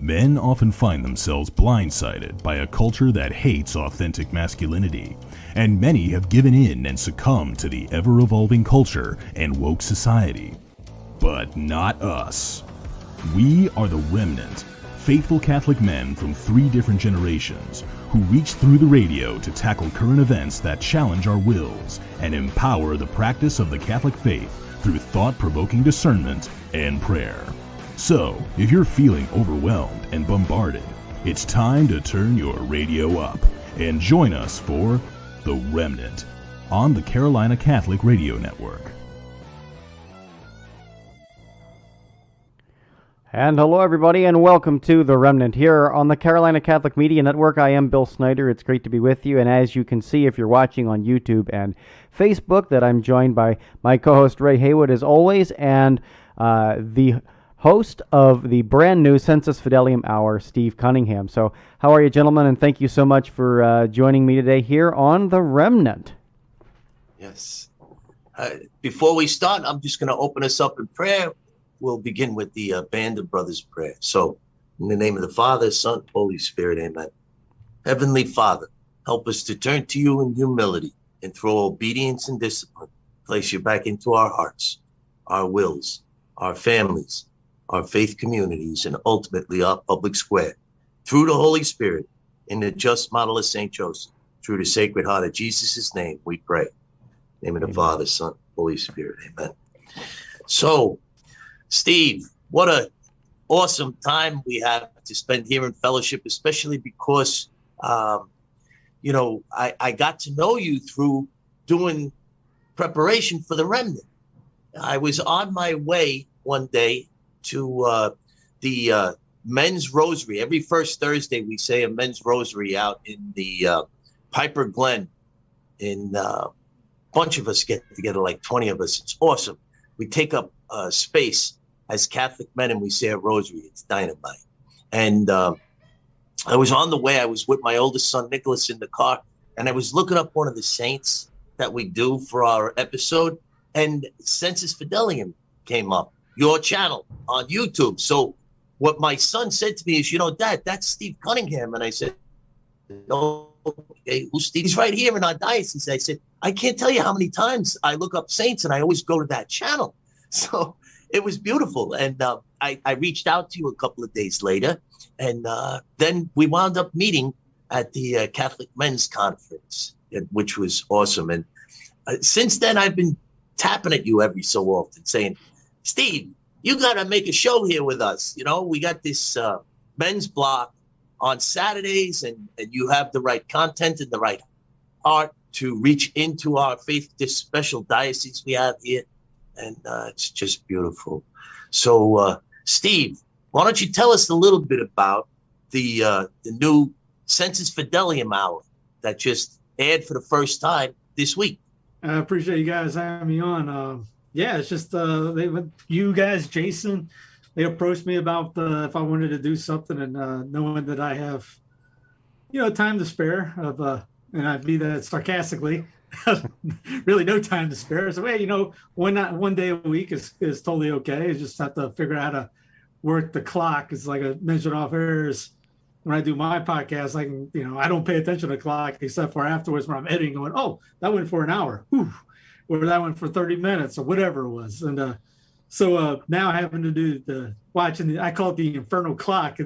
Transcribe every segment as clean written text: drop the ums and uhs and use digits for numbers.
Men often find themselves blindsided by a culture that hates authentic masculinity, and many have given in and succumbed to the ever-evolving culture and woke society. But not us. We are the ReMENant, faithful Catholic men from 3 different generations who reach through the radio to tackle current events that challenge our wills and empower the practice of the Catholic faith through thought-provoking discernment and prayer. So, if you're feeling overwhelmed and bombarded, it's time to turn your radio up and join us for The ReMENant on the Carolina Catholic Radio Network. And hello everybody, and welcome to The ReMENant here on the Carolina Catholic Media Network. I am Bill Snyder. It's great to be with you, and as you can see if you're watching on YouTube and Facebook, that I'm joined by my co-host Ray Haywood as always, and the host of the brand new Sensus Fidelium Hour, Steve Cunningham. So how are you, gentlemen, and thank you so much for joining me today here on The ReMENant. Yes. Before we start, I'm just going to open us up in prayer. We'll begin with the Band of Brothers prayer. So, in the name of the Father, Son, Holy Spirit, amen. Heavenly Father, help us to turn to you in humility and through obedience and discipline, place you back into our hearts, our wills, our families, our faith communities, and ultimately our public square. Through the Holy Spirit, in the just model of St. Joseph, through the Sacred Heart of Jesus' name, we pray. In the name of the Father, Son, Holy Spirit, amen. So, Steve, what an awesome time we have to spend here in fellowship, especially because, I got to know you through doing preparation for the ReMENant. I was on my way one day to the men's rosary. Every first Thursday, we say a men's rosary out in the Piper Glen. And a bunch of us get together, like 20 of us. It's awesome. We take up space as Catholic men, and we say a rosary. It's dynamite. And I was on the way. I was with my oldest son, Nicholas, in the car, and I was looking up one of the saints that we do for our episode, and Sensus Fidelium came up, your channel on YouTube. So what my son said to me is, Dad, that's Steve Cunningham. And I said, okay, who's Steve? He's right here in our diocese. I said, I can't tell you how many times I look up saints, and I always go to that channel. So it was beautiful. And I reached out to you a couple of days later, and then we wound up meeting at the Catholic Men's Conference, which was awesome. And since then, I've been tapping at you every so often saying, Steve, you got to make a show here with us. We got this men's block on Saturdays, and you have the right content and the right heart to reach into our faith, this special diocese we have here. And it's just beautiful. So, Steve, why don't you tell us a little bit about the new Sensus Fidelium Hour that just aired for the first time this week? I appreciate you guys having me on. It's just you guys, Jason, they approached me about if I wanted to do something, and knowing that I have, time to spare and I mean that sarcastically. Really no time to spare. So, one day a week is totally okay. You just have to figure out how to work the clock. It's like I mentioned off air, is when I do my podcast, I don't pay attention to the clock except for afterwards when I'm editing, going, oh, that went for an hour. Whew. Or that went for 30 minutes or whatever it was. And so now having to do I call it the infernal clock.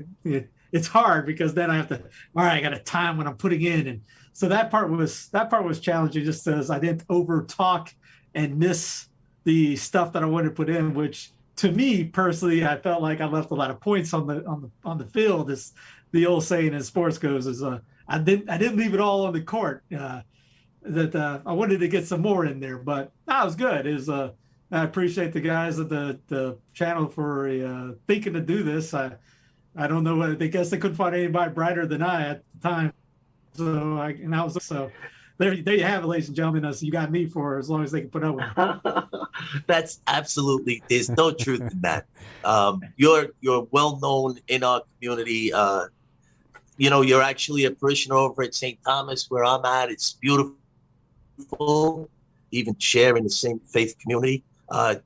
It's hard because then I have to, all right, I got a time when I'm putting in. And so that part was challenging, just as I didn't over talk and miss the stuff that I wanted to put in, which to me personally, I felt like I left a lot of points on the field. As the old saying in sports goes, is I didn't leave it all on the court. That I wanted to get some more in there, but that was good. I appreciate the guys at the channel for thinking to do this. I don't know. I guess they couldn't find anybody brighter than I at the time. So there you have it, ladies and gentlemen. You got me for as long as they can put up with it. That's absolutely, there's no truth in that. You're well known in our community. You're actually a parishioner over at St. Thomas where I'm at. It's beautiful, even share in the same faith community.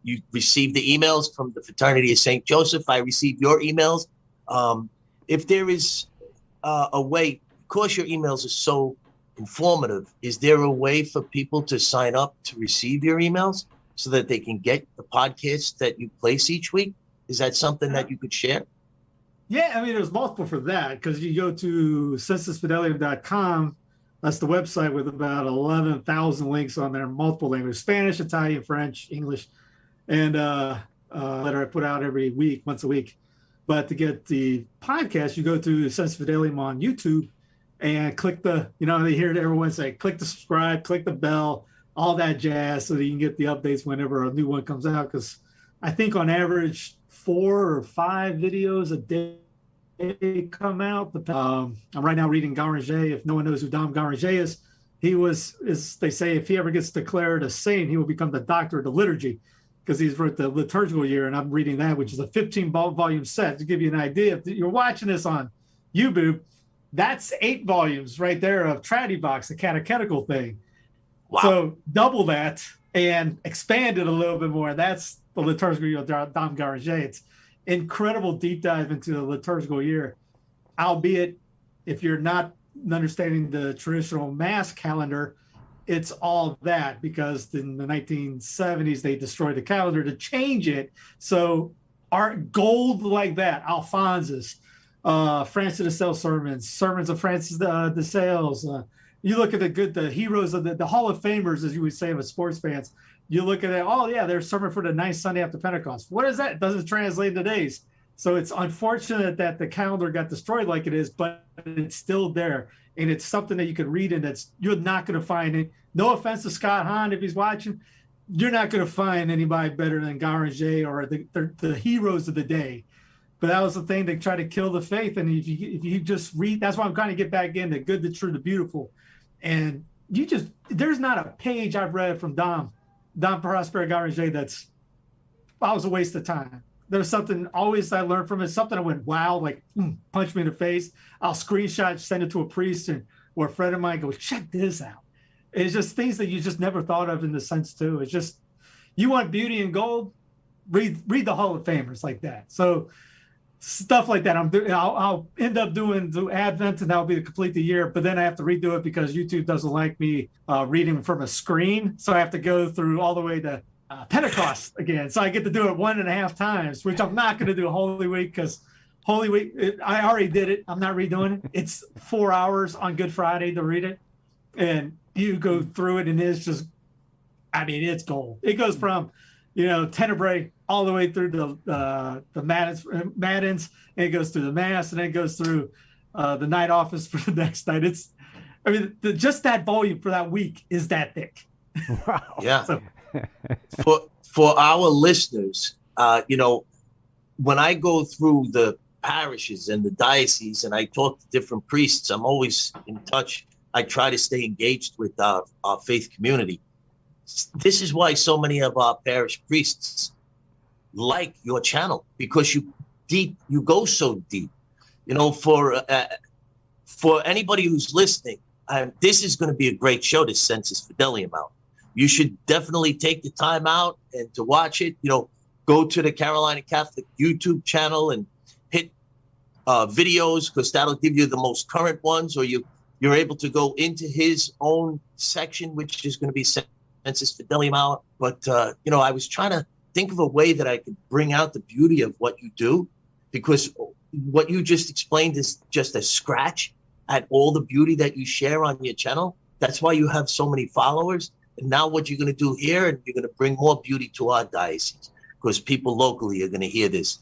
You received the emails from the Fraternity of St. Joseph. I received your emails. if there is a way, because your emails are so informative, is there a way for people to sign up to receive your emails so that they can get the podcasts that you place each week? Is that something that you could share? Yeah, I mean, there's multiple for that, because you go to sensusfidelium.com. That's the website with about 11,000 links on there, multiple languages: Spanish, Italian, French, English, and letter I put out every week, once a week. But to get the podcast, you go to Sensus Fidelium on YouTube and click they hear everyone say, click the subscribe, click the bell, all that jazz, so that you can get the updates whenever a new one comes out. Because I think on average, 4 or 5 videos a day come out. I'm right now reading Garcia. If no one knows who Dom Garcia is, they say if he ever gets declared a saint, he will become the doctor of the liturgy, because he's wrote the liturgical year, and I'm reading that, which is a 15-volume set. To give you an idea, if you're watching this on YouTube, that's 8 volumes right there of Trady Box, the catechetical thing. Wow. So double that and expand it a little bit more. That's the liturgical year of Dom Garcia. It's incredible deep dive into the liturgical year, albeit if you're not understanding the traditional Mass calendar, it's all that, because in the 1970s, they destroyed the calendar to change it. So art gold like that, Alphonsus, Francis de Sales sermons of Francis de Sales. You look at the heroes of the Hall of Famers, as you would say, of sports fans. You look at it, oh yeah, their sermon for the 9th Sunday after Pentecost. What is that? It doesn't translate to days. So it's unfortunate that the calendar got destroyed like it is, but it's still there. And it's something that you can read, and you're not going to find it. No offense to Scott Hahn, if he's watching, you're not going to find anybody better than Garcia or the heroes of the day. But that was the thing, to try to kill the faith. And if you just read, that's why I'm trying to get back into good, the true, the beautiful. And there's not a page I've read from Dom Prosper Garcia that was a waste of time. There's something always I learned from it, something I went, wow, like punch me in the face. I'll screenshot, send it to a priest or a friend of mine, goes, check this out. It's just things that you just never thought of in the sense too. It's just, you want beauty and gold, read the Hall of Famers like that. So stuff like that. I'll end up doing the Advent, and that'll be to complete the year. But then I have to redo it because YouTube doesn't like me reading from a screen. So I have to go through all the way to Pentecost again. So I get to do it 1.5 times, which I'm not going to do Holy Week, because Holy Week, I already did it. I'm not redoing it. It's 4 hours on Good Friday to read it. And you go through it, and it's just, it's gold. It goes from, Tenebrae all the way through the Matins, and it goes through the Mass, and then it goes through the night office for the next night. Just that volume for that week is that thick. Wow. Yeah. So, for our listeners, when I go through the parishes and the dioceses and I talk to different priests, I'm always in touch. I try to stay engaged with our faith community. This is why so many of our parish priests like your channel, because you go so deep. For anybody who's listening, this is going to be a great show, this Sensus Fidelium Hour. You should definitely take the time out and to watch it. Go to the Carolina Catholic YouTube channel and hit videos, because that'll give you the most current ones, or you're able to go into his own section, which is going to be Sensus Fidelium Hour. But, I was trying to think of a way that I could bring out the beauty of what you do, because what you just explained is just a scratch at all the beauty that you share on your channel. That's why you have so many followers. And now what you're going to do here, and you're going to bring more beauty to our diocese, because people locally are going to hear this.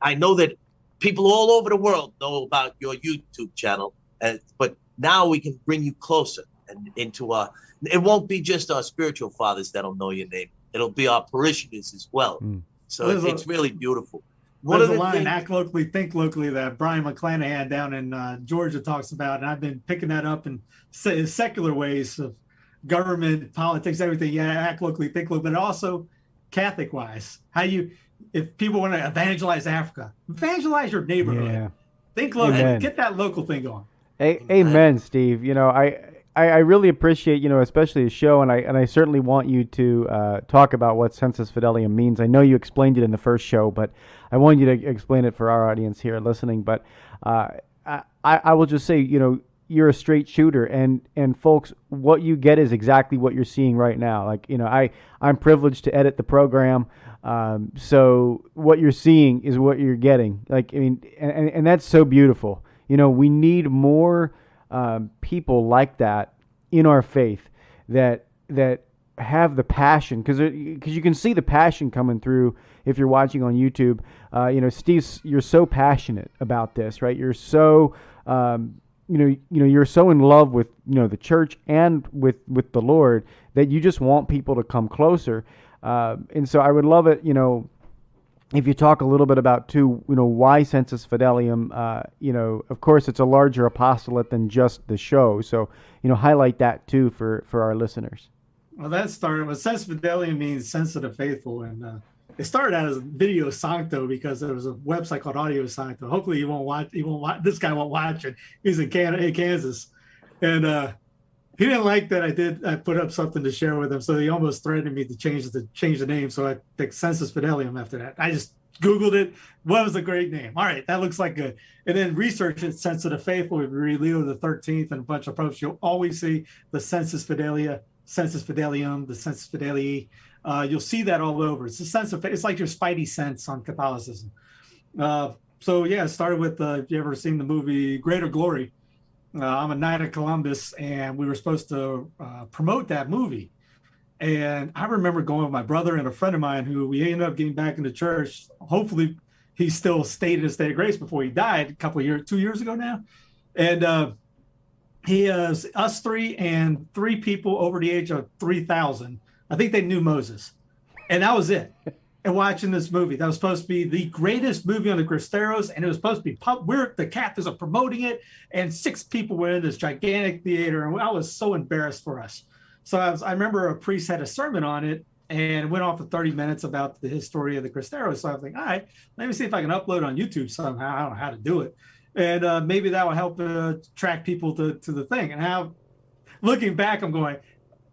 I know that people all over the world know about your YouTube channel, but now we can bring you closer and into it won't be just our spiritual fathers that'll know your name. It'll be our parishioners as well. So it's really beautiful. There's a line, act locally, think locally, that Brian McClanahan down in Georgia talks about, and I've been picking that up in secular ways of government, politics, everything. Yeah, act locally, think locally, but also Catholic-wise. If people want to evangelize Africa, evangelize your neighborhood. Yeah. Think locally, get that local thing going. Amen, Steve. I really appreciate, especially the show, and I certainly want you to talk about what Sensus Fidelium means. I know you explained it in the first show, but I want you to explain it for our audience here listening. But I will just say, you're a straight shooter, and folks, what you get is exactly what you're seeing right now. Like, I'm privileged to edit the program, so what you're seeing is what you're getting. Like, I mean, and that's so beautiful. We need more people like that in our faith that have the passion, because you can see the passion coming through if you're watching on YouTube. Steve, you're so passionate about this, right? You're so you're so in love with the church and with the Lord that you just want people to come closer, and so I would love it if you talk a little bit about too, why Sensus Fidelium. Of course, it's a larger apostolate than just the show, so highlight that too for our listeners. Well, that started with Sensus Fidelium means sense of the faithful, and it started out as Video Sancto because there was a website called Audio Sancto. Hopefully, you won't watch. This guy won't watch it. He's in Kansas, and he didn't like that I put up something to share with him, so he almost threatened me to change the name. So I picked Sensus Fidelium after that. I just Googled it. What was a great name? All right, that looks like good. And then research it, Sense of the Faithful, with Leo the 13th and a bunch of popes. You'll always see the Sensus Fidelium, the Sensus Fidelii. You'll see that all over. It's a sense of, it's like your spidey sense on Catholicism. So yeah, it started with, if you ever seen the movie Greater Glory, I'm a Knight of Columbus, and we were supposed to promote that movie. And I remember going with my brother and a friend of mine who we ended up getting back into church. Hopefully he still stayed in a state of grace before he died 2 years ago now. And he has us three and three people over the age of 3,000. I think they knew Moses. And that was it. And watching this movie, that was supposed to be the greatest movie on the Cristeros, and it was supposed to be the Catholics are promoting it, and 6 people were in this gigantic theater, and I was so embarrassed for us. So I remember a priest had a sermon on it, and went on for 30 minutes about the history of the Cristeros. So I was like, all right, let me see if I can upload on YouTube somehow. I don't know how to do it, and maybe that will help attract people to the thing. And how, looking back, I'm going,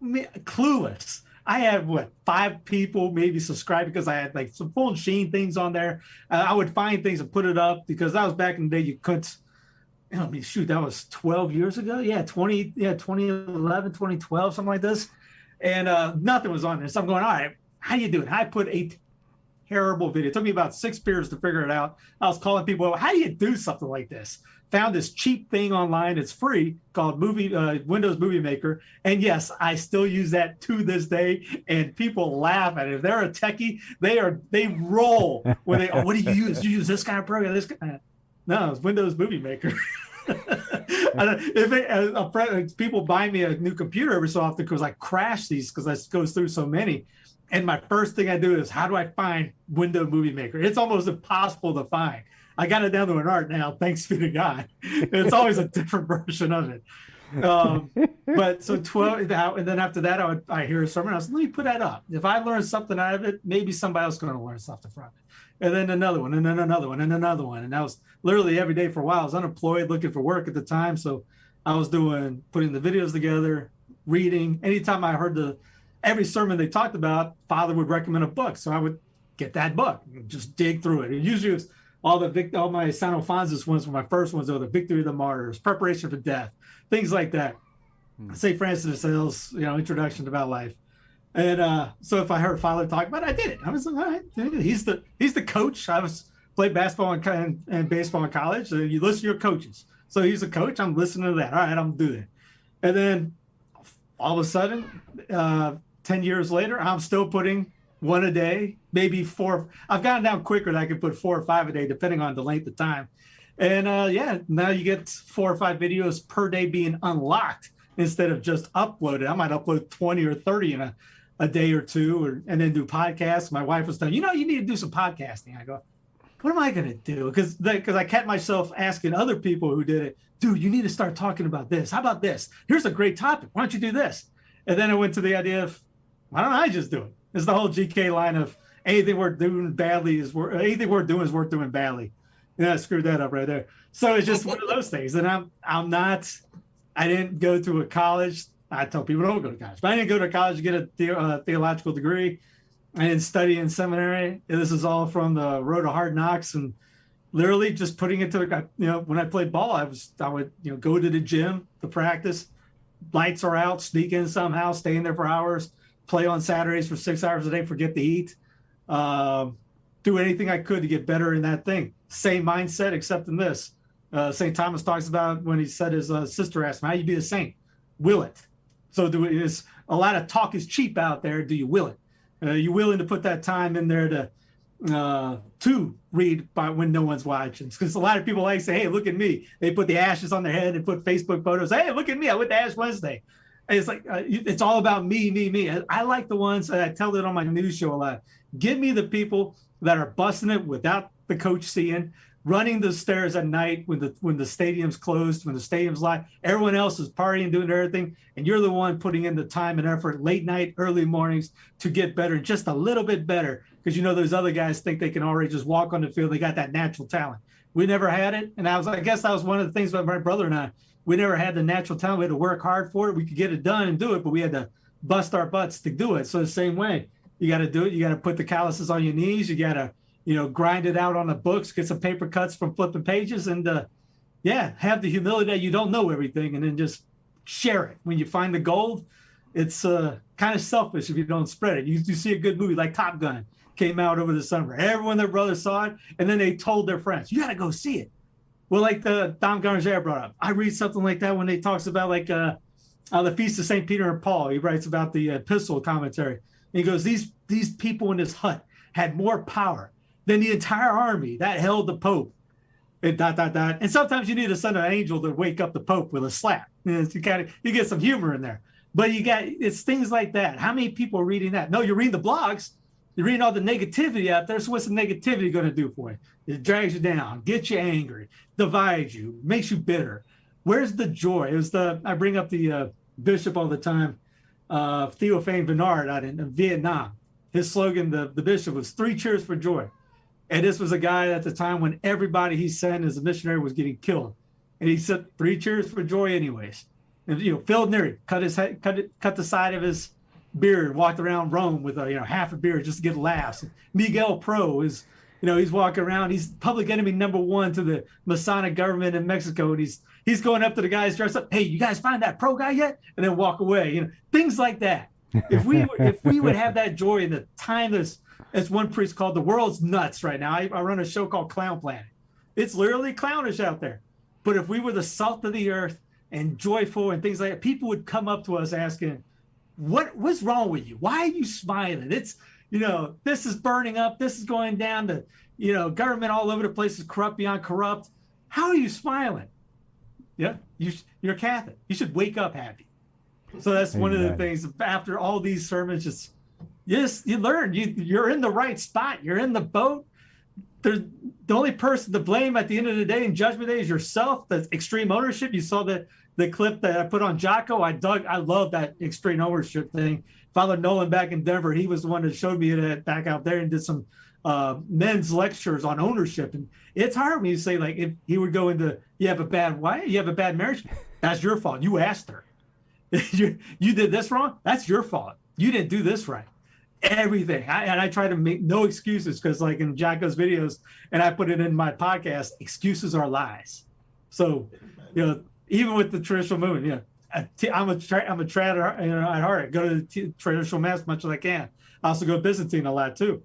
clueless. I had 5 people maybe subscribe because I had like some full Sheen things on there. I would find things and put it up because that was back in the day. You couldn't, that was 12 years ago. 2011, 2012, something like this. And nothing was on there. So I'm going, all right, how do you do it? I put a terrible video. It took me about 6 years to figure it out. I was calling people, how do you do something like this? Found this cheap thing online. It's free, called Windows Movie Maker. And yes, I still use that to this day. And people laugh at it. If they're a techie, they roll when they, what do you use? You use this kind of program? This kind of, no, it's Windows Movie Maker. People buy me a new computer every so often because I crash these because I goes through so many. And my first thing I do is, how do I find Windows Movie Maker? It's almost impossible to find. I got it down to an art now, thanks be to God. It's always a different version of it. But so 12, and then after that, I hear a sermon. I was, let me put that up. If I learn something out of it, maybe somebody else is going to learn something from it. And then another one, and then another one, and another one. And that was literally every day for a while. I was unemployed, looking for work at the time. So I was putting the videos together, reading. Anytime I heard every sermon they talked about, Father would recommend a book. So I would get that book and just dig through it. And usually it's all my San Alfonso's ones were my first ones, though, the Victory of the Martyrs, Preparation for Death, things like that. St. Francis de Sales, Introduction about Life. And so if I heard Father talk about it, I did it. I was like, all right, he's the coach. I played basketball and baseball in college. So you listen to your coaches. So he's a coach. I'm listening to that. All right, I'm going to do that. And then all of a sudden, 10 years later, I'm still putting one a day, maybe 4. I've gotten down quicker that I can put 4 or 5 a day, depending on the length of time. And now you get 4 or 5 videos per day being unlocked instead of just uploaded. I might upload 20 or 30 in a day or two, and then do podcasts. My wife was telling, you need to do some podcasting. I go, what am I going to do? Because I kept myself asking other people who did it, dude, you need to start talking about this. How about this? Here's a great topic. Why don't you do this? And then I went to the idea of, why don't I just do it? It's the whole GK line of anything we're doing badly anything we're doing is worth doing badly. I screwed that up right there. So it's just one of those things. And I'm not I didn't go to a college. I tell people don't go to college, but I didn't go to college to get a theological degree. I didn't study in seminary. This is all from the road of hard knocks and literally just putting it to, when I played ball, I would go to the gym to practice. Lights are out, sneak in somehow, stay in there for hours, play on Saturdays for 6 hours a day, forget to eat, do anything I could to get better in that thing. Same mindset, except in this. St. Thomas talks about when he said his sister asked him, how you be a saint? Will it? So is a lot of talk is cheap out there. Do you will it? You willing to put that time in there to read by when no one's watching? Because a lot of people like to say, hey, look at me. They put the ashes on their head and put Facebook photos. Hey, look at me. I went to Ash Wednesday. And it's like, it's all about me. I like the ones, I tell it on my news show a lot. Give me the people that are busting it without the coach seeing, running the stairs at night when the stadium's closed, when the stadium's live, everyone else is partying, doing everything, and you're the one putting in the time and effort, late night, early mornings, to get better, just a little bit better, because those other guys think they can already just walk on the field. They got that natural talent. We never had it, and I guess that was one of the things about my brother and I. We never had the natural talent. We had to work hard for it. We could get it done and do it, but we had to bust our butts to do it. So the same way, you got to do it. You got to put the calluses on your knees. You got to grind it out on the books, get some paper cuts from flipping pages, and have the humility that you don't know everything, and then just share it. When you find the gold, it's kind of selfish if you don't spread it. You see a good movie like Top Gun came out over the summer. Everyone, their brother saw it, and then they told their friends, you got to go see it. Well, like the Dom Garcia brought up, I read something like that when they talks about the Feast of St. Peter and Paul. He writes about the epistle commentary. And he goes, these people in this hut had more power than the entire army that held the Pope. And And sometimes you need to send an angel to wake up the Pope with a slap. You get some humor in there. But it's things like that. How many people are reading that? No, you're reading the blogs. You're reading all the negativity out there. So what's the negativity going to do for you? It drags you down, gets you angry, divides you, makes you bitter. Where's the joy? I bring up the bishop all the time, Ephraim Bernard out in Vietnam. His slogan, the bishop, was 3 cheers for joy. And this was a guy at the time when everybody he sent as a missionary was getting killed. And he said 3 cheers for joy anyways. And, Phil Neary cut the side of his beard, walked around Rome with half a beard just to get laughs. Miguel Pro is, he's walking around. He's public enemy #1 to the Masonic government in Mexico. And he's going up to the guys dressed up. Hey, you guys find that pro guy yet? And then walk away. Things like that. If we would have that joy in the time as one priest called, the world's nuts right now. I run a show called Clown Planet. It's literally clownish out there. But if we were the salt of the earth and joyful and things like that, people would come up to us asking, what's wrong with you? Why are you smiling? It's, this is burning up. This is going down. The, government all over the place is corrupt beyond corrupt. How are you smiling? Yeah, you're Catholic. You should wake up happy. So that's one of the things. After all these sermons, you learn. You're in the right spot. You're in the boat. The only person to blame at the end of the day in Judgment Day is yourself. The extreme ownership. You saw the clip that I put on Jocko. I love that extreme ownership thing. Father Nolan back in Denver, he was the one that showed me that back out there and did some men's lectures on ownership. And it's hard when you say, like, if he would go into, you have a bad wife, you have a bad marriage, that's your fault. You asked her. you did this wrong, that's your fault. You didn't do this right. Everything. I try to make no excuses, because like in Jocko's videos, and I put it in my podcast, excuses are lies. So, even with the traditional movement, I'm a trad at heart. I go to the traditional mass as much as I can. I also go Byzantine a lot too.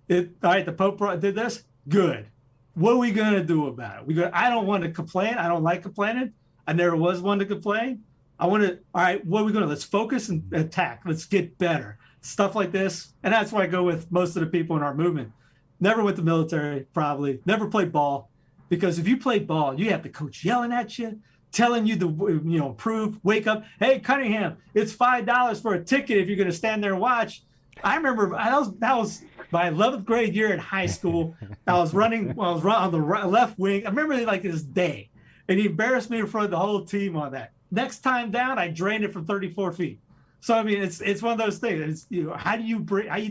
All right, the Pope did this. Good. What are we going to do about it? I don't want to complain. I don't like complaining. I never was one to complain. All right, what are we going to? Let's focus and attack. Let's get better. Stuff like this. And that's why I go with most of the people in our movement. Never went to the military, probably. Never played ball. Because if you play ball, you have the coach yelling at you, telling you to improve, wake up. Hey, Cunningham, it's $5 for a ticket if you're going to stand there and watch. I remember that was my 11th grade year in high school. I was running on the left wing. I remember it like this day. And he embarrassed me in front of the whole team on that. Next time down, I drained it from 34 feet. So, I mean, it's one of those things. It's, how do you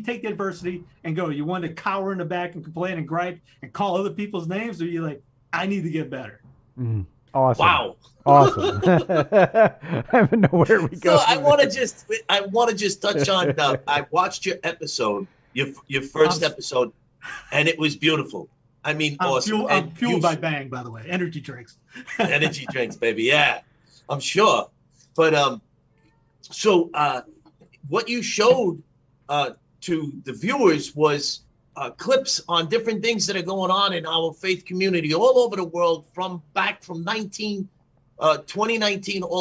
take the adversity and go? You want to cower in the back and complain and gripe and call other people's names? Or you like, I need to get better? Mm. Awesome. Wow. Awesome. I don't know where we go. So I want to just touch on. I watched your episode, your first episode, and it was beautiful. I mean, awesome. I'm fueled by Bang, by the way. Energy drinks. Energy drinks, baby. Yeah, I'm sure. But so what you showed to the viewers was clips on different things that are going on in our faith community all over the world from 2019 all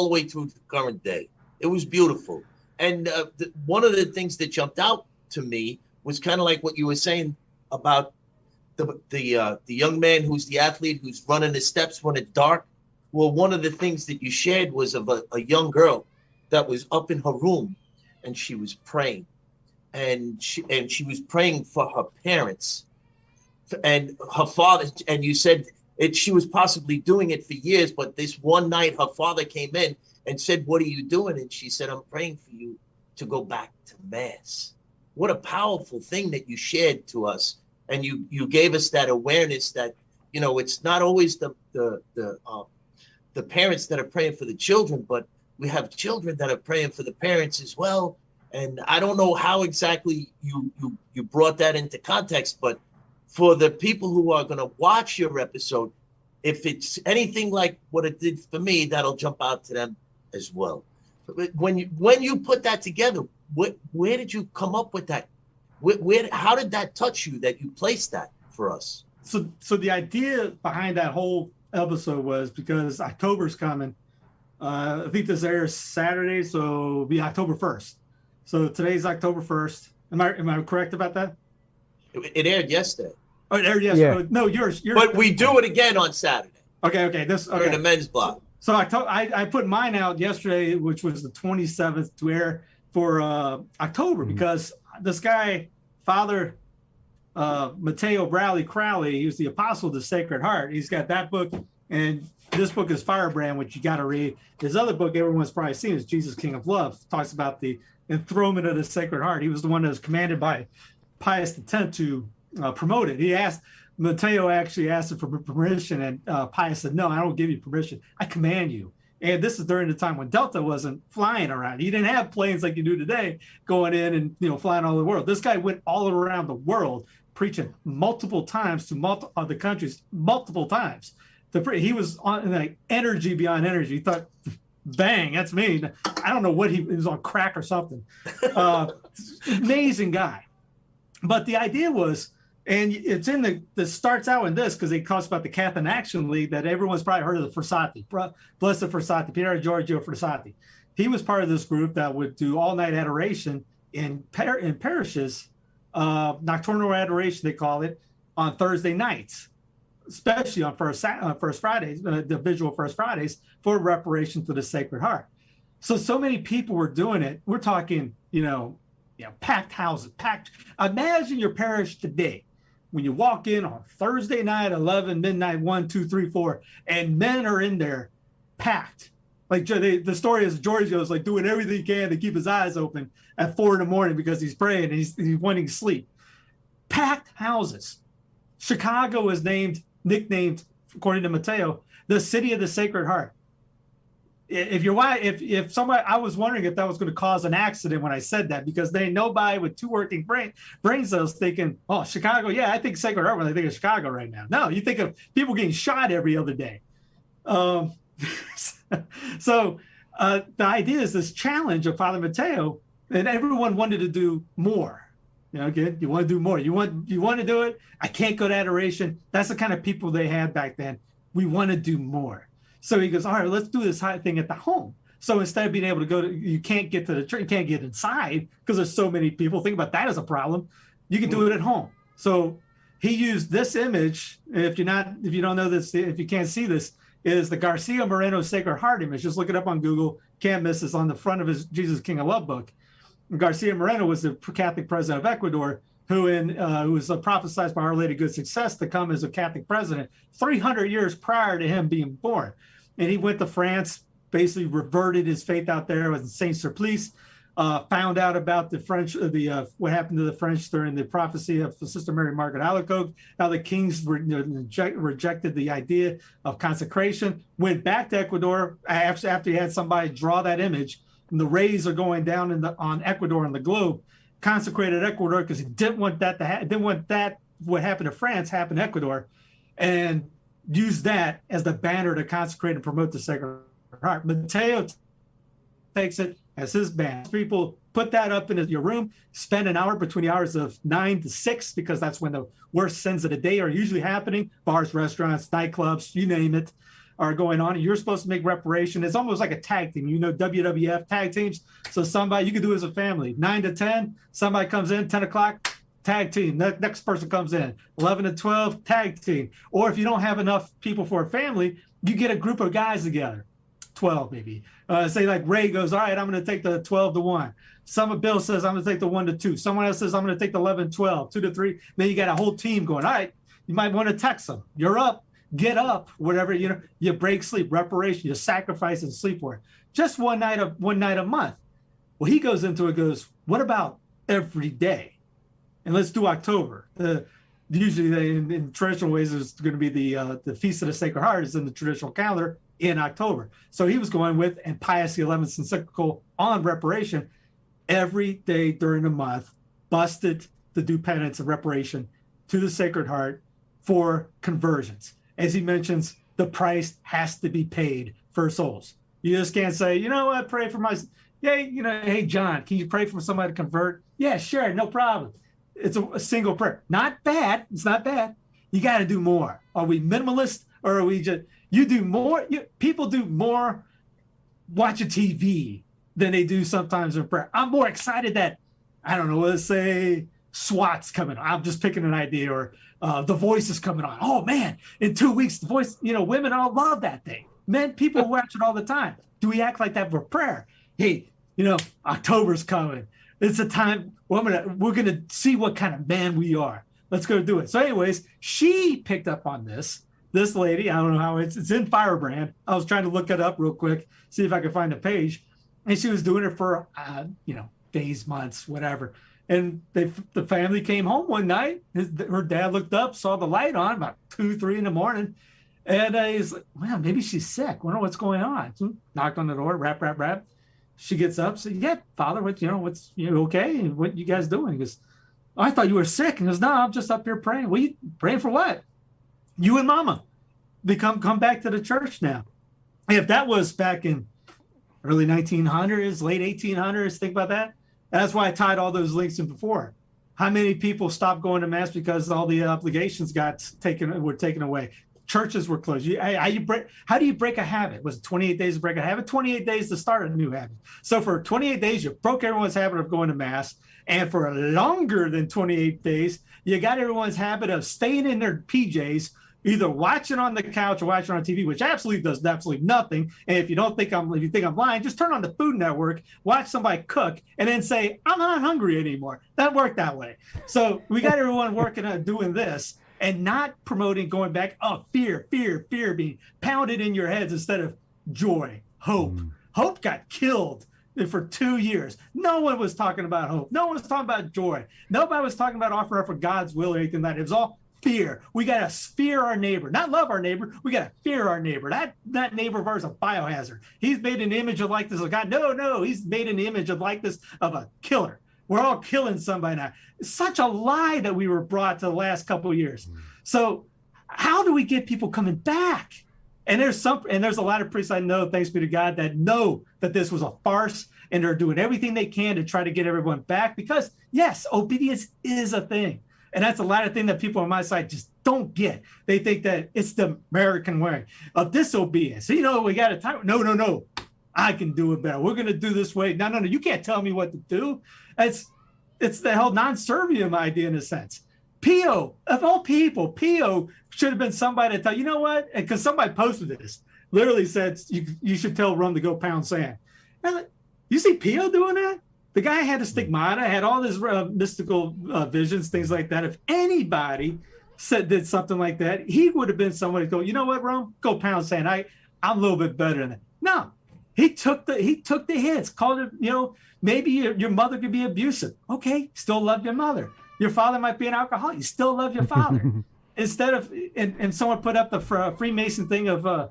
the way through the current day. It was beautiful. And one of the things that jumped out to me was kind of like what you were saying about the young man who's the athlete who's running the steps when it's dark. Well, one of the things that you shared was of a young girl that was up in her room and she was praying. And she was praying for her parents and her father. And you said she was possibly doing it for years, but this one night her father came in and said, "What are you doing?" And she said, "I'm praying for you to go back to Mass." What a powerful thing that you shared to us. And you gave us that awareness that, you know, it's not always the parents that are praying for the children, but we have children that are praying for the parents as well. And I don't know how exactly you brought that into context, but for the people who are going to watch your episode, if it's anything like what it did for me, that'll jump out to them as well. When you put that together, where did you come up with that? How did that touch you that you placed that for us? So the idea behind that whole episode was because October's coming. I think this airs Saturday, so it'll be October 1st. So today's October 1st. Am I correct about that? It aired yesterday. Oh, it aired yesterday. Yeah. No, yours. But we do it again on Saturday. Okay. During the men's block. So I put mine out yesterday, which was the 27th, to air for October, because this guy, Father Matteo Crowley, he was the Apostle of the Sacred Heart. He's got that book, and this book is Firebrand, which you got to read. His other book, everyone's probably seen, is Jesus, King of Love. Talks about the enthronement of the Sacred Heart. He was the one that was commanded by Pius X to promote it. Matteo actually asked him for permission, and Pius said, "No, I don't give you permission. I command you." And this is during the time when Delta wasn't flying around. He didn't have planes like you do today going in and, you know, flying all over the world. This guy went all around the world preaching multiple times to other countries, multiple times. He was on like energy beyond energy. He thought, "Bang, that's me." I don't know what he was on, crack or something. Amazing guy. But the idea was, and it's in this starts out in this because it talks about the Catholic Action League that everyone's probably heard of, the Frassati, Blessed Frassati, Pier Giorgio Frassati. He was part of this group that would do all-night adoration in parishes, nocturnal adoration they call it, on Thursday nights, especially on First Fridays, the visual First Fridays, for reparation to the Sacred Heart. So many people were doing it. We're talking, packed houses, packed. Imagine your parish today when you walk in on Thursday night, 11, midnight, 1, 2, 3, 4, and men are in there packed. Like the story is Giorgio's like doing everything he can to keep his eyes open at 4 a.m. because he's praying and he's wanting sleep. Packed houses. Chicago is nicknamed, according to Matteo, the city of the Sacred Heart. If somebody, I was wondering if that was going to cause an accident when I said that, because they nobody with two working brain cells thinking, "Oh, Chicago, yeah, I think Sacred Heart when I think of Chicago right now." No, you think of people getting shot every other day. So the idea is this challenge of Father Matteo, and everyone wanted to do more. You want to do more. You want to do it. I can't go to adoration. That's the kind of people they had back then. We want to do more. So he goes, "All right, let's do this thing at the home." So instead of being able to you can't get to the church, you can't get inside because there's so many people. Think about that as a problem. You can do it at home. So he used this image. If you don't know this, if you can't see this, is the Garcia Moreno Sacred Heart image. Just look it up on Google. Can't miss this, on the front of his Jesus King of Love book. Garcia Moreno was the Catholic president of Ecuador, who was prophesied by Our Lady of Good Success to come as a Catholic president 300 years prior to him being born. And he went to France, basically reverted his faith out there with Saint Sulpice, found out about the French, what happened to the French during the prophecy of Sister Mary Margaret Alacoque, how the kings rejected the idea of consecration, went back to Ecuador after he had somebody draw that image, and the rays are going down on Ecuador and the globe, consecrated Ecuador because he didn't want that what happened to France happen to Ecuador, and used that as the banner to consecrate and promote the Sacred Heart. Mateo takes it as his banner. People put that up in your room, spend an hour between the hours of 9 to 6, because that's when the worst sins of the day are usually happening. Bars, restaurants, nightclubs, you name it, are going on. You're supposed to make reparation. It's almost like a tag team, WWF tag teams. So you can do it as a family. 9 to 10, somebody comes in, 10 o'clock, tag team. Next person comes in, 11 to 12, tag team. Or if you don't have enough people for a family, you get a group of guys together, 12 maybe. Say like Ray goes, all right, I'm going to take the 12 to 1. Bill says, I'm going to take the 1 to 2. Someone else says, I'm going to take the 11, 12, 2 to 3. Then you got a whole team going, all right, you might want to text them. You're up, get up, whatever, you break sleep, reparation, you sacrifice and sleep for it. Just one night a month. Well, he goes into it, goes, what about every day? And let's do October. Usually in traditional ways, there's going to be the Feast of the Sacred Heart is in the traditional calendar in October. So he was going with, and Pius XI's encyclical on reparation, every day during the month, busted to do penance and reparation to the Sacred Heart for conversions. As he mentions, the price has to be paid for souls. You just can't say, you know what, pray for my, hey, John, can you pray for somebody to convert? Yeah, sure, no problem. It's a single prayer. Not bad. It's not bad. You got to do more. Are we minimalist, or are we just, you do more? People do more watching TV than they do sometimes in prayer. I'm more excited that, I don't know, let's say SWAT's coming on. I'm just picking an idea, or The Voice is coming on. Oh man, in 2 weeks, The Voice, women all love that thing. Men, people watch it all the time. Do we act like that for prayer? Hey, October's coming. It's a time we're gonna see what kind of man we are. Let's go do it. So anyways, she picked up on this lady. I don't know how it's in Firebrand. I was trying to look it up real quick, see if I could find a page. And she was doing it for, days, months, whatever. And the family came home one night. Her dad looked up, saw the light on about 2, 3 in the morning. And he's like, well, maybe she's sick. Wonder what's going on. So knocked on the door, rap, rap, rap. She gets up, said, yeah, Father, what's okay? What you guys doing? He goes, oh, I thought you were sick. And he goes, no, I'm just up here praying. Well, you praying for what? You and Mama. They come back to the church now. And if that was back in early 1900s, late 1800s, think about that. That's why I tied all those links in before. How many people stopped going to Mass because all the obligations were taken away? Churches were closed. How do you break a habit? Was it 28 days to break a habit? 28 days to start a new habit. So for 28 days, you broke everyone's habit of going to Mass. And for longer than 28 days, you got everyone's habit of staying in their PJs, either watching on the couch or watching on TV, which absolutely does absolutely nothing. And if you think I'm lying, just turn on the Food Network, watch somebody cook, and then say, I'm not hungry anymore. That worked that way. So we got everyone working on doing this and not promoting going back. Oh, fear being pounded in your heads instead of joy, hope. Hope got killed for 2 years. No one was talking about hope. No one was talking about joy. Nobody was talking about offering up for God's will or anything like that. It was all fear. We got to fear our neighbor, not love our neighbor. We got to fear our neighbor. That neighbor of ours is a biohazard. He's made an image of likeness of God. No, he's made an image of likeness of a killer. We're all killing somebody now. It's such a lie that we were brought to the last couple of years. So how do we get people coming back? And there's a lot of priests I know, thanks be to God, that know that this was a farce, and they're doing everything they can to try to get everyone back, because yes, obedience is a thing. And that's a lot of things that people on my side just don't get. They think that it's the American way of disobedience. We got to time. No. I can do it better. We're going to do this way. No. You can't tell me what to do. It's the whole non-servium idea in a sense. Pio, of all people, Pio should have been somebody to tell, you know what? Because somebody posted this, literally said, you should tell Rome to go pound sand. And you see Pio doing that? The guy had a stigmata, had all this mystical visions, things like that. If anybody did something like that, he would have been somebody to go, you know what, Rome? Go pound sand. I'm a little bit better than that. No, He took the hits, called it, maybe your mother could be abusive. Okay, still love your mother. Your father might be an alcoholic. You still love your father. Instead of, and someone put up the Freemason thing of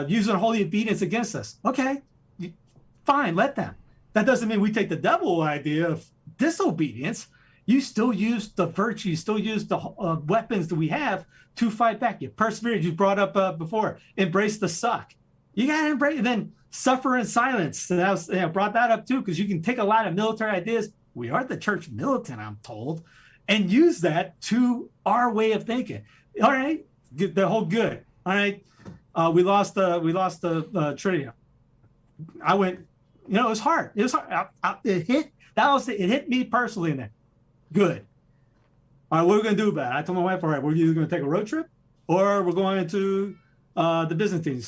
using holy obedience against us. Okay, fine, let them. That doesn't mean we take the devil idea of disobedience. You still use the virtue, you still use the weapons that we have to fight back. You persevered, you brought up before, embrace the suck. You got to embrace, and then suffer in silence. So that was, brought that up too, because you can take a lot of military ideas. We are the church militant, I'm told, and use that to our way of thinking. All right, the whole good. All right, we lost the Trinity. I went, it was hard. It was hard. It hit me personally in that. Good. All right, what are we going to do about it? I told my wife, all right, we're either going to take a road trip or we're going to the Byzantine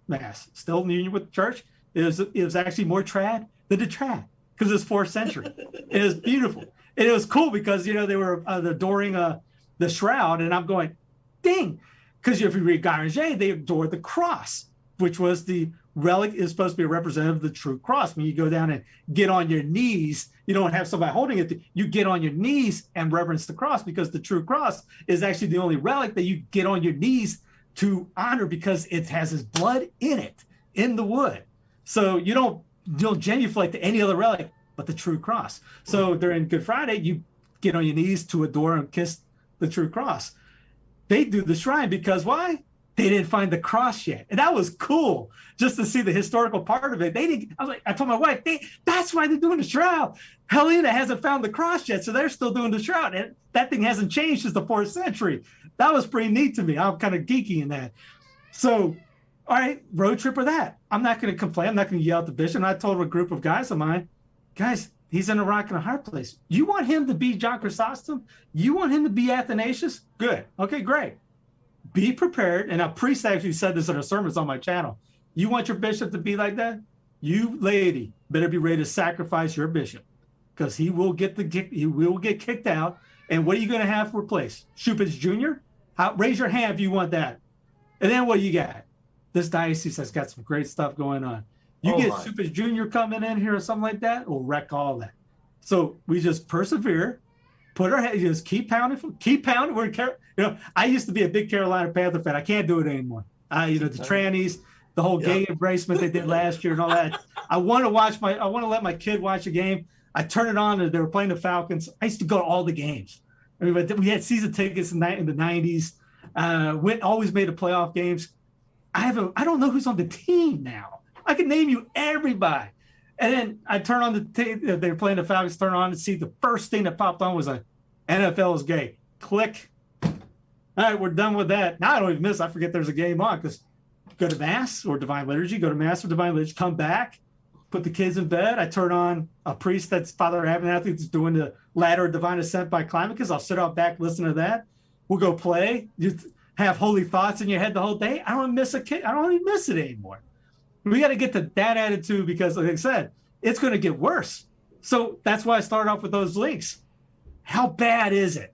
Mass. Still in union with the church. It was actually more trad than the trad because it's 4th century. It was beautiful. And it was cool because, they were adoring the shroud. And I'm going, ding. Because if you read Garcia, they adored the cross, which was the relic, is supposed to be a representative of the true cross. When you go down and get on your knees, you don't have somebody holding it. You get on your knees and reverence the cross, because the true cross is actually the only relic that you get on your knees to honor, because it has his blood in it, in the wood. So you don't genuflect to any other relic but the true cross. So during Good Friday, you get on your knees to adore and kiss the true cross. They do the shrine because why? They didn't find the cross yet. And that was cool just to see the historical part of it. I told my wife, that's why they're doing the shroud. Helena hasn't found the cross yet, so they're still doing the shroud. And that thing hasn't changed since the 4th century. That was pretty neat to me. I'm kind of geeky in that. So, all right, road trip or that. I'm not going to complain. I'm not going to yell at the bishop. And I told a group of guys of mine, guys, he's in a rock and a hard place. You want him to be John Chrysostom? You want him to be Athanasius? Good. Okay, great. Be prepared. And a priest actually said this in a sermon on my channel. You want your bishop to be like that? You laity better be ready to sacrifice your bishop, because he will get kicked out. And what are you going to have for a place? Shupich Jr.? Raise your hand if you want that. And then what do you got? This diocese has got some great stuff going on. You get Shupich Jr. coming in here or something like that, will wreck all that. So we just persevere, put our head, just keep pounding. I used to be a big Carolina Panther fan. I can't do it anymore. The trannies, the whole gay embracement they did last year and all that. I want to let my kid watch a game. I turn it on and they were playing the Falcons. I used to go to all the games. I mean, we had season tickets in the 90s. Always made the playoff games. I don't know who's on the team now. I can name you everybody. And then I turn on the tape. They were playing the Falcons. Turn on and see the first thing that popped on was a NFL is gay. Click. All right, we're done with that. Now I don't even miss. I forget there's a game on, because go to Mass or Divine Liturgy. Go to Mass or Divine Liturgy. Come back. Put the kids in bed. I turn on a priest that's Father Abernathy that's doing the Ladder of Divine Ascent by Climacus. I'll sit out back, listen to that. We'll go play. Just have holy thoughts in your head the whole day. I don't miss a kid. I don't even miss it anymore. We got to get to that attitude, because, like I said, it's going to get worse. So that's why I started off with those links. How bad is it?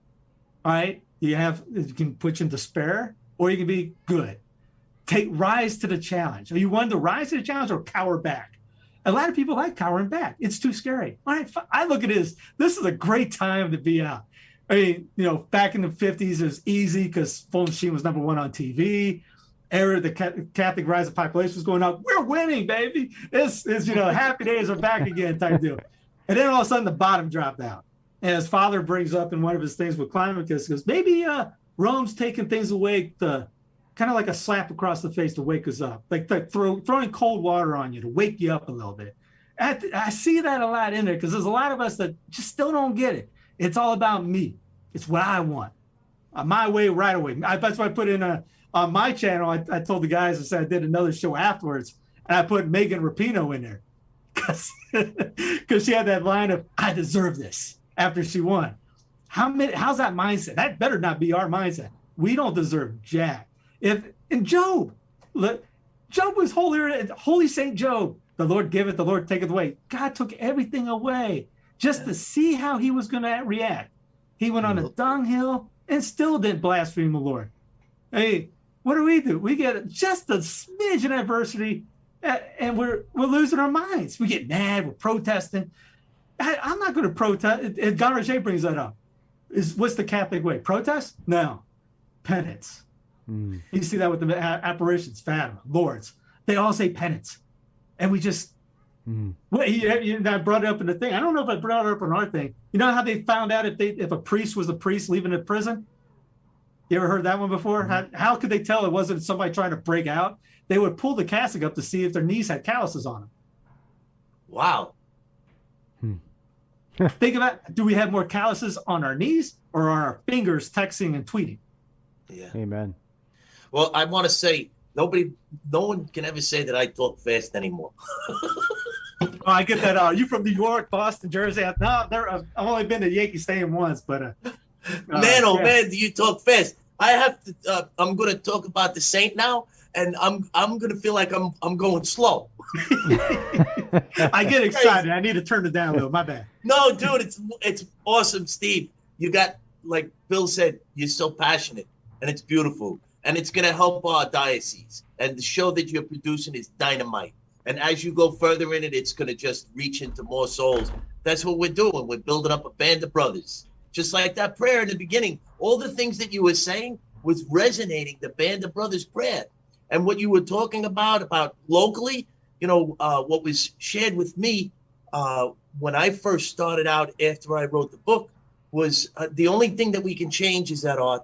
All right. You can put you in despair, or you can be good. Rise to the challenge. Are you one to rise to the challenge or cower back? A lot of people like cowering back. It's too scary. All right. I look at this. This is a great time to be out. I mean, back in the 50s, it was easy because Fulton Sheen was #1 on TV. The Catholic rise of population was going up. We're winning, baby. This is, happy days are back again type deal. And then all of a sudden the bottom dropped out. And his father brings up in one of his things with Climacus, goes, maybe Rome's taking things away, kind of like a slap across the face to wake us up, like throwing cold water on you to wake you up a little bit. I see that a lot in there, because there's a lot of us that just still don't get it. It's all about me. It's what I want. My way, right away. That's why I put in on my channel, I told the guys, I said I did another show afterwards, and I put Megan Rapinoe in there because she had that line of, I deserve this, after she won. How's that mindset? That better not be our mindset. We don't deserve jack. And Job was holy Saint Job. The Lord giveth, the Lord taketh away. God took everything away just to see how he was going to react. He went on a dunghill and still didn't blaspheme the Lord. Hey, what do? We get just a smidge of adversity, And we're losing our minds. We get mad. We're protesting. I'm not going to protest. Garcia brings that up. What's the Catholic way? Protest? No. Penance. You see that with the apparitions, Fatima, Lords. They all say penance. And we just, I brought it up in the thing. I don't know if I brought it up in our thing. You know how they found out if a priest was a priest leaving a prison? You ever heard that one before? How could they tell it wasn't somebody trying to break out? They would pull the cassock up to see if their knees had calluses on them. Wow. Think about, do we have more calluses on our knees or on our fingers texting and tweeting? Yeah. Amen. Well, I want to say no one can ever say that I talk fast anymore. I get that. You from New York, Boston, Jersey? I've only been to Yankee Stadium once, but man, do you talk fast? I have to. I'm going to talk about the saint now, and I'm going to feel like I'm going slow. I get excited. I need to turn it down a little. My bad. No, dude, it's awesome, Steve. You got, like Bill said, you're so passionate, and it's beautiful, and it's going to help our diocese. And the show that you're producing is dynamite. And as you go further in it, it's going to just reach into more souls. That's what we're doing. We're building up a band of brothers. Just like that prayer in the beginning. All the things that you were saying was resonating, the band of brothers prayer. And what you were talking about locally, what was shared with me when I first started out after I wrote the book was the only thing that we can change is that our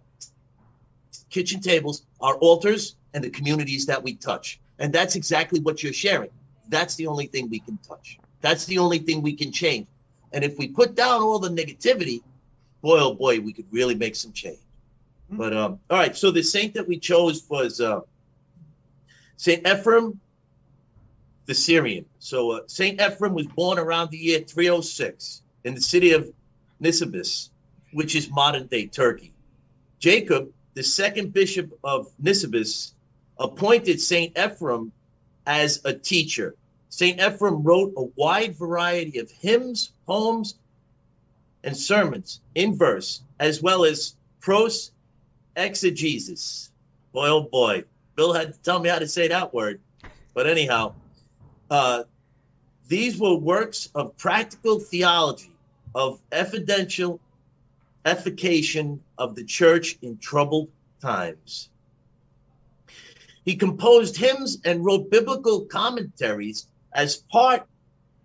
kitchen tables, our altars, and the communities that we touch. And that's exactly what you're sharing. That's the only thing we can touch. That's the only thing we can change. And if we put down all the negativity, boy, oh boy, we could really make some change. But all right, so the saint that we chose was Saint Ephrem the Syrian. So Saint Ephraim was born around the year 306 in the city of Nisibis, which is modern-day Turkey. Jacob, the second bishop of Nisibis, appointed Saint Ephraim as a teacher. Saint Ephraim wrote a wide variety of hymns, poems, and sermons in verse, as well as prose exegesis. Boy, oh boy. Bill had to tell me how to say that word. But anyhow, these were works of practical theology, of evidential effication of the church in troubled times. He composed hymns and wrote biblical commentaries as part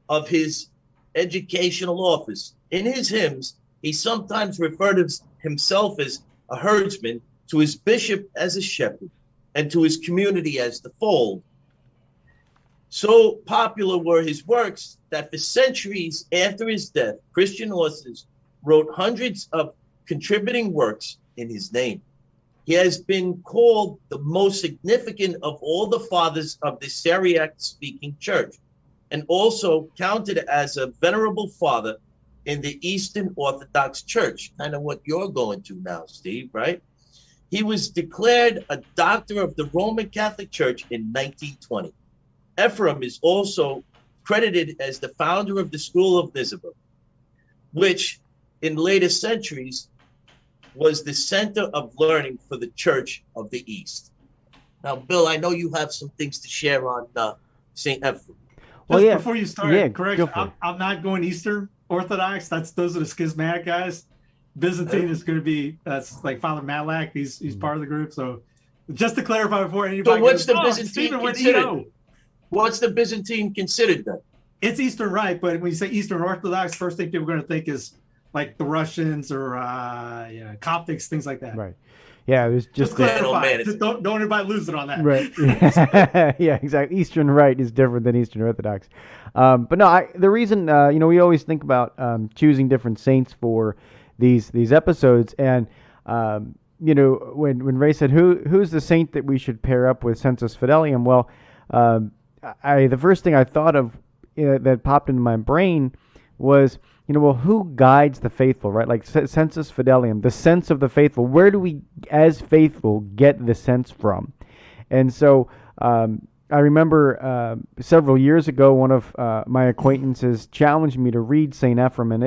of his educational office. In his hymns, he sometimes referred to himself as a herdsman, to his bishop as a shepherd, and to his community as the fold. So popular were his works that for centuries after his death, Christian authors wrote hundreds of contributing works in his name. He has been called the most significant of all the fathers of the Syriac-speaking church, and also counted as a venerable father in the Eastern Orthodox Church, kind of what you're going to now, Steve, right? He was declared a doctor of the Roman Catholic Church in 1920. Ephraim is also credited as the founder of the School of Nisibis, which in later centuries was the center of learning for the Church of the East. Now, Bill, I know you have some things to share on St. Ephraim. Well, yeah. Before you start, correct, I'm not going Eastern Orthodox. Those are the schismatic guys. Byzantine is going to be, that's like Father Malak. He's part of the group. So just to clarify before anybody So what's goes, the Byzantine considered? What's the Byzantine considered then? It's Eastern Rite, but when you say Eastern Orthodox, first thing people are going to think is like the Russians or Coptics, things like that. Right. Yeah, it was just clarify. Don't anybody lose it on that. Right. Yeah, exactly. Eastern Rite is different than Eastern Orthodox. But no, the reason we always think about choosing different saints for these episodes, and when Ray said who's the saint that we should pair up with Sensus Fidelium, well, the first thing I thought of that popped into my brain was, who guides the faithful, right? Like Sensus Fidelium, the sense of the faithful. Where do we, as faithful, get the sense from? And so I remember several years ago, one of my acquaintances challenged me to read St. Ephraim, and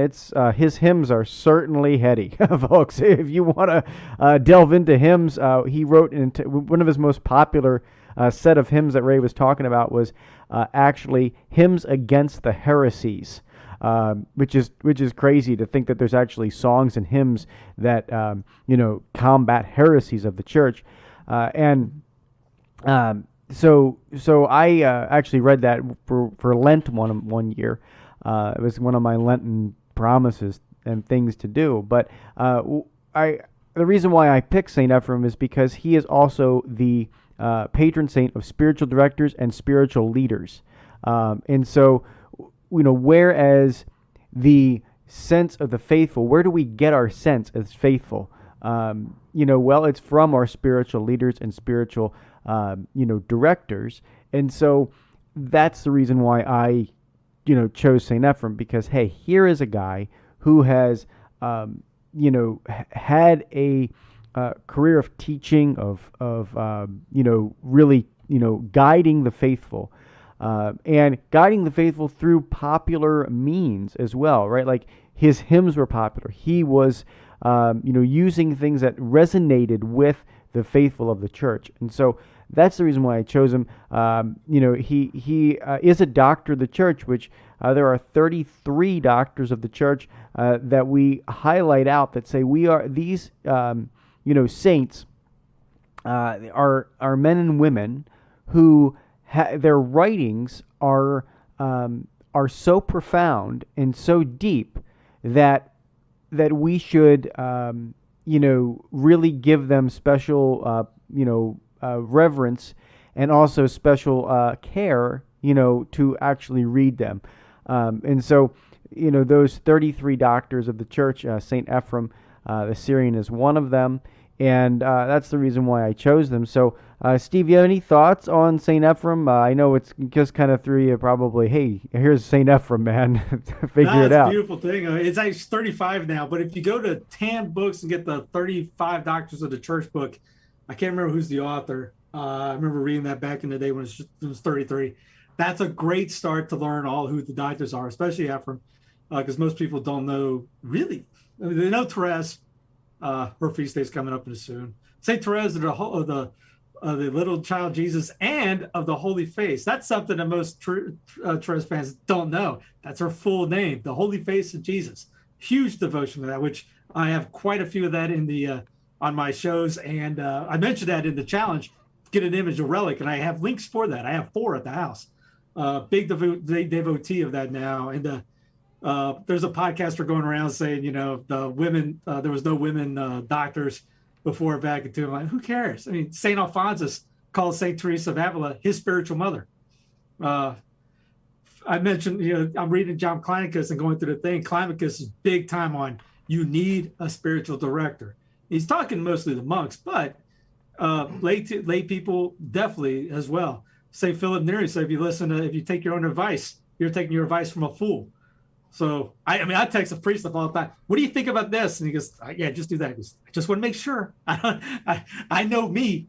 his hymns are certainly heady, folks. If you want to delve into hymns, he wrote into one of his most popular set of hymns that Ray was talking about was actually hymns against the heresies, which is crazy to think that there's actually songs and hymns that combat heresies of the church, So I actually read that for Lent one year. It was one of my Lenten promises and things to do. But the reason why I picked Saint Ephraim is because he is also the patron saint of spiritual directors and spiritual leaders. And so, whereas the sense of the faithful, where do we get our sense as faithful? Well, it's from our spiritual leaders and spiritual directors. And so that's the reason why I, chose St. Ephrem, because, hey, here is a guy who has, had a career of teaching, of really, guiding the faithful, and guiding the faithful through popular means as well, right? Like his hymns were popular. He was, using things that resonated with the faithful of the church. And so that's the reason why I chose him. He is a doctor of the church, which there are 33 doctors of the church that we highlight out that say we are these saints are men and women who their writings are so profound and so deep that we should really give them special reverence and also special care to actually read them. And so those 33 doctors of the church, Saint Ephrem the Syrian is one of them, and that's the reason why I chose them. So Steve, you have any thoughts on Saint Ephrem? I know it's just kind of threw you probably, hey, here's Saint Ephrem, man. Figure it out. It's a beautiful thing. It's actually 35 now, but if you go to TAM Books and get the 35 Doctors of the Church book, I can't remember who's the author. I remember reading that back in the day when it was 33. That's a great start to learn all who the doctors are, especially Ephraim, because most people don't know really. I mean, they know Therese. Her feast day is coming up soon. Saint Therese of the little child Jesus and of the Holy Face. That's something that most Therese fans don't know. That's her full name, the Holy Face of Jesus. Huge devotion to that, which I have quite a few of that in the on my shows, and I mentioned that in the challenge. Get an image, a relic, and I have links for that. I have 4 at the house. Big devotee of that now, and there's a podcaster going around saying, the women, there was no women doctors before back in two. I'm like, who cares? I mean, St. Alphonsus called St. Teresa of Avila his spiritual mother. I mentioned, I'm reading John Climacus and going through the thing. Climacus is big time on you need a spiritual director. He's talking mostly to monks, but lay people definitely as well. St. Philip Neri said, if you take your own advice, you're taking your advice from a fool. So, I text a priest all the time. What do you think about this? And he goes, yeah, just do that. He goes, I just want to make sure. I know me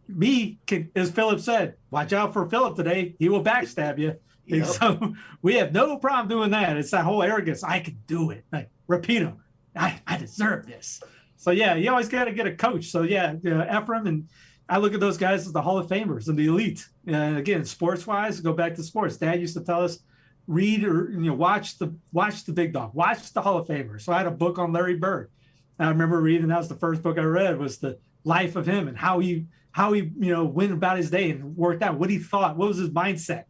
can, as Philip said, watch out for Philip today. He will backstab you. Yep. So we have no problem doing that. It's that whole arrogance. I can do it. Like, repeat him. I deserve this. So, yeah, you always got to get a coach. So, yeah, Ephraim, and I look at those guys as the Hall of Famers and the elite. Again, sports-wise, go back to sports. Dad used to tell us, read or watch the big dog, watch the Hall of Famers. So I had a book on Larry Bird. And I remember reading, that was the first book I read, was the life of him and how he went about his day and worked out, what he thought, what was his mindset.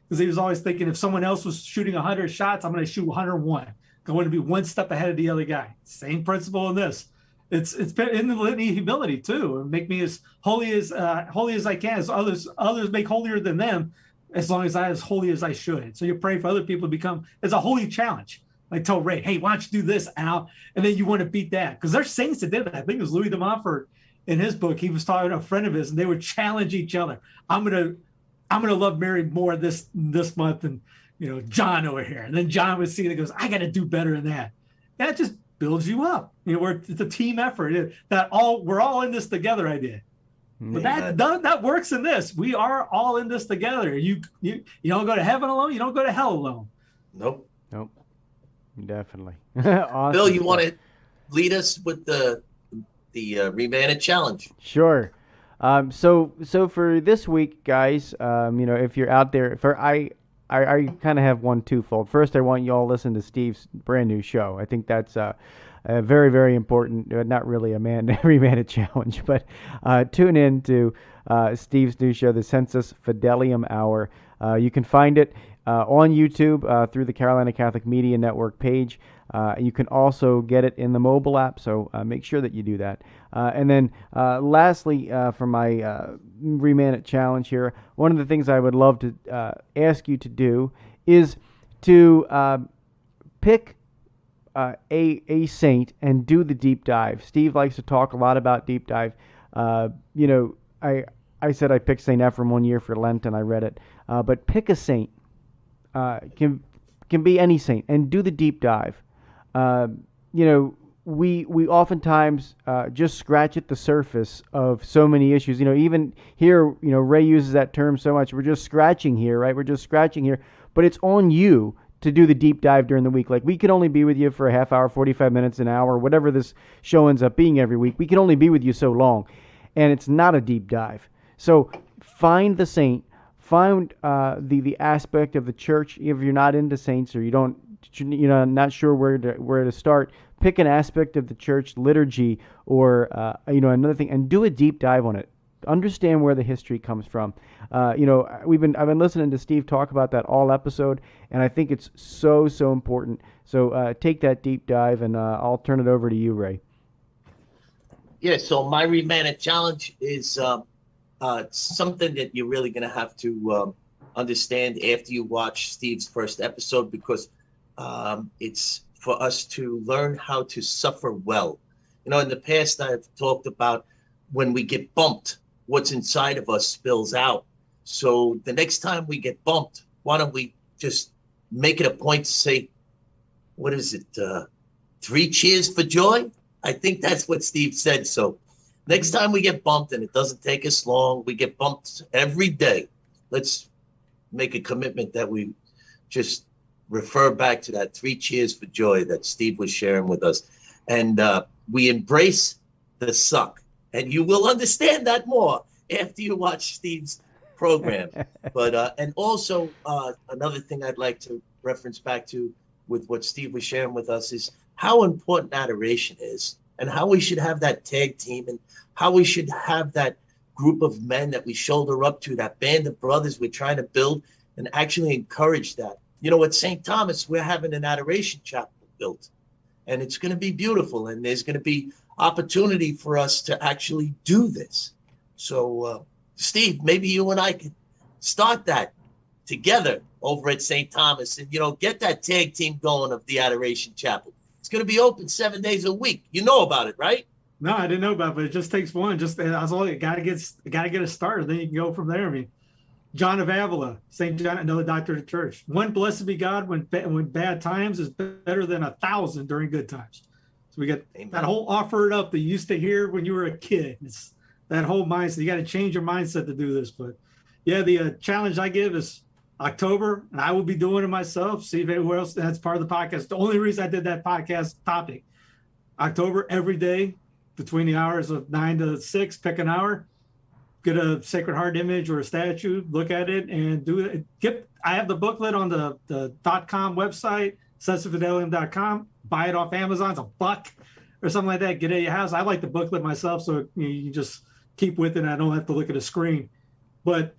Because he was always thinking, if someone else was shooting 100 shots, I'm going to shoot 101. I'm going to be one step ahead of the other guy. Same principle in this. It's been in the litany of humility too, and make me as holy as I can, as others make holier than them, as long as I'm as holy as I should. So you pray for other people to become, it's a holy challenge. I told Ray, hey, why don't you do this, Al? And then you want to beat that. Because there's saints that did that. I think it was Louis de Montfort in his book. He was talking to a friend of his, and they would challenge each other. I'm gonna love Mary more this month than John over here. And then John would see it and goes, I gotta do better than that. That just builds you up. It's a team effort. We're all in this together idea. But that works in this. We are all in this together. You don't go to heaven alone. You don't go to hell alone. Nope. Definitely. Awesome. Bill, you want to lead us with the ReMENant challenge? Sure. So for this week, guys, if you're out there, I kind of have one twofold. First, I want you all to listen to Steve's brand new show. I think that's very, very important. Not really a ReMENant challenge, but tune in to Steve's new show, the Sensus Fidelium Hour. You can find it on YouTube through the Carolina Catholic Media Network page. You can also get it in the mobile app, so make sure that you do that. And then lastly, for my ReMENant challenge here, one of the things I would love to ask you to do is to pick a saint and do the deep dive. Steve likes to talk a lot about deep dive. I said I picked St. Ephraim one year for Lent, and I read it. But pick a saint. Can be any saint, and do the deep dive. We oftentimes just scratch at the surface of so many issues. Even here, Ray uses that term so much. We're just scratching here, right? We're just scratching here. But it's on you to do the deep dive during the week. Like, we could only be with you for a half hour, 45 minutes, an hour, whatever this show ends up being every week. We can only be with you so long. And it's not a deep dive. So find the saint. Find the aspect of the church. If you're not into saints, or not sure where to start, pick an aspect of the church liturgy, or another thing, and do a deep dive on it. Understand where the history comes from. I've been listening to Steve talk about that all episode, and I think it's so important. So take that deep dive, and I'll turn it over to you, Ray. Yeah. So my ReMENant challenge is something that you're really going to have to understand after you watch Steve's first episode, because it's for us to learn how to suffer well. In the past, I've talked about when we get bumped, what's inside of us spills out. So the next time we get bumped, why don't we just make it a point to say, what is it? 3 cheers for joy? I think that's what Steve said. So next time we get bumped, and it doesn't take us long, we get bumped every day. Let's make a commitment that we just refer back to that 3 cheers for joy that Steve was sharing with us. And we embrace the suck. And you will understand that more after you watch Steve's program. But and also another thing I'd like to reference back to with what Steve was sharing with us is how important adoration is, and how we should have that tag team, and how we should have that group of men that we shoulder up to, that band of brothers we're trying to build, and actually encourage that. At St. Thomas, we're having an adoration chapel built, and it's going to be beautiful, and there's going to be opportunity for us to actually do this. So, Steve, maybe you and I could start that together over at St. Thomas, and, get that tag team going of the adoration chapel. It's going to be open 7 days a week. You know about it, right? No, I didn't know about it, but it just takes one. That's all. You gotta get it started. Then you can go from there. I mean, John of Avila, St. John, another doctor of the church. One, blessed be God when bad times is better than 1,000 during good times. So we got that whole offer it up that you used to hear when you were a kid. It's that whole mindset. You got to change your mindset to do this. But yeah, the challenge I give is October, and I will be doing it myself. See if anywhere else that's part of the podcast. The only reason I did that podcast topic, October, every day between the hours of 9 to 6, pick an hour, get a Sacred Heart image or a statue, look at it, and do it. I have the booklet on the .com website, sensusfidelium.com. Buy it off Amazon. It's $1 or something like that. Get it at your house. I like the booklet myself, so you just keep with it, and I don't have to look at a screen. But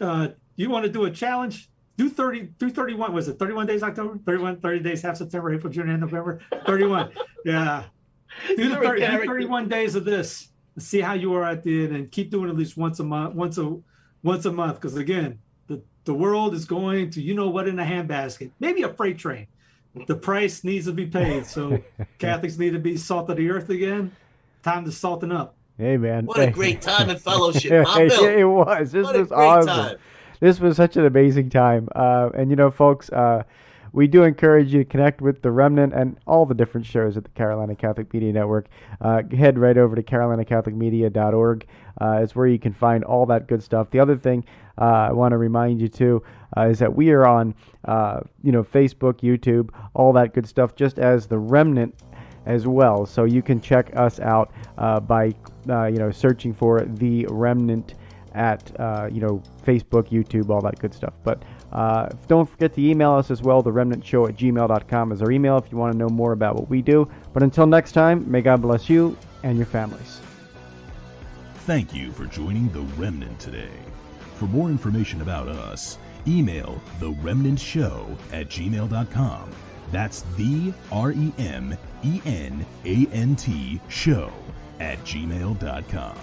you want to do a challenge? Do 30 through 31. Was it 31 days October? 30 days, half September, April, June, and November. 31. Yeah. Do 31 days of this. See how you are at the end, and keep doing at least once a month. Once a month, because again, the world is going to what in a handbasket, maybe a freight train. The price needs to be paid. So Catholics need to be salt of the earth again. Time to salten up. Hey, man. What a great time in fellowship. Huh, Bill? It was. This was awesome. Time. This was such an amazing time. And, folks, we do encourage you to connect with the ReMENant and all the different shows at the Carolina Catholic Media Network. Head right over to carolinacatholicmedia.org. It's where you can find all that good stuff. The other thing I want to remind you, too, is that we are on, Facebook, YouTube, all that good stuff, just as the ReMENant as well. So you can check us out by, searching for the ReMENant at Facebook, YouTube, all that good stuff. But don't forget to email us as well. TheReMENantShow@gmail.com is our email if you want to know more about what we do. But until next time, may God bless you and your families. Thank you for joining The Remnant today. For more information about us, email TheReMENantShow@gmail.com. That's the ReMenant show@gmail.com.